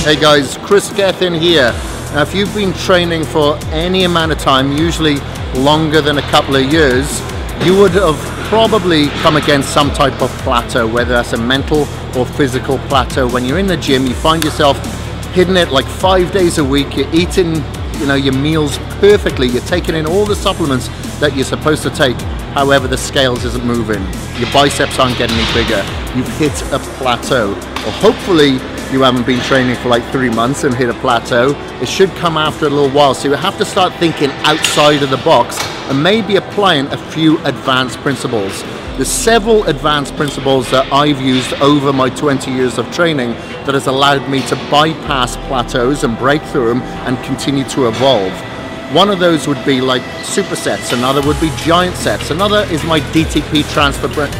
Hey guys, Kris Gethin here. Now if you've been training for any amount of time, usually longer than a couple of years, you would have probably come against some type of plateau, whether that's a mental or physical plateau. When you're in the gym, you find yourself hitting it like 5 days a week, you're eating your meals perfectly, you're taking in all the supplements that you're supposed to take, however the scales isn't moving, your biceps aren't getting any bigger, you've hit a plateau. Well, hopefully you haven't been training for like 3 months and hit a plateau. It should come after a little while, so you have to start thinking outside of the box and maybe applying a few advanced principles. There's several advanced principles that I've used over my 20 years of training that has allowed me to bypass plateaus and break through them and continue to evolve. One of those would be like supersets, another would be giant sets, another is my DTP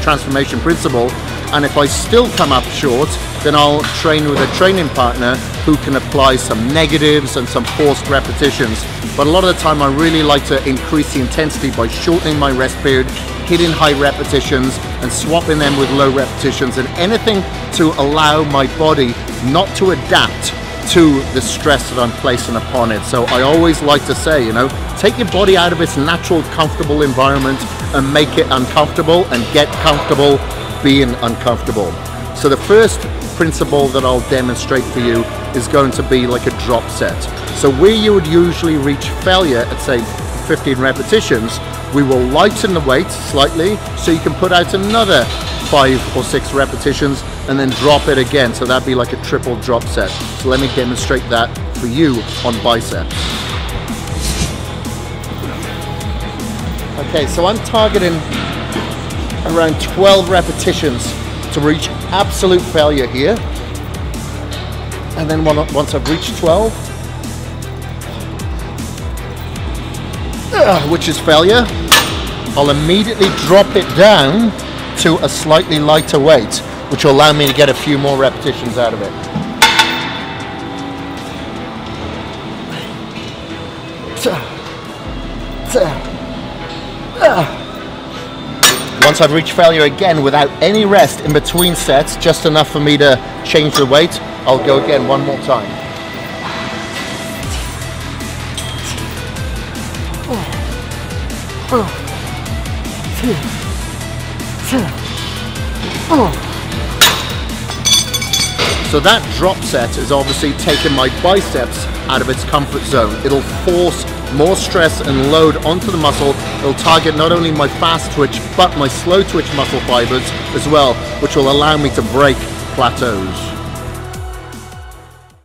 transformation principle, and if I still come up short, then I'll train with a training partner who can apply some negatives and some forced repetitions. But a lot of the time I really like to increase the intensity by shortening my rest period, hitting high repetitions and swapping them with low repetitions, and anything to allow my body not to adapt to the stress that I'm placing upon it. So I always like to say, take your body out of its natural comfortable environment and make it uncomfortable, and get comfortable being uncomfortable. So the first principle that I'll demonstrate for you is going to be like a drop set. So where you would usually reach failure at say 15 repetitions, we will lighten the weight slightly so you can put out another 5 or 6 repetitions and then drop it again. So that'd be like a triple drop set. So let me demonstrate that for you on biceps. Okay, so I'm targeting around 12 repetitions to reach absolute failure here. And then once I've reached 12, which is failure, I'll immediately drop it down to a slightly lighter weight, which will allow me to get a few more repetitions out of it. Once I've reached failure again without any rest in between sets, just enough for me to change the weight, I'll go again one more time. So that drop set is obviously taking my biceps out of its comfort zone. It'll force more stress and load onto the muscle. It'll target not only my fast twitch but my slow twitch muscle fibers as well, which will allow me to break plateaus.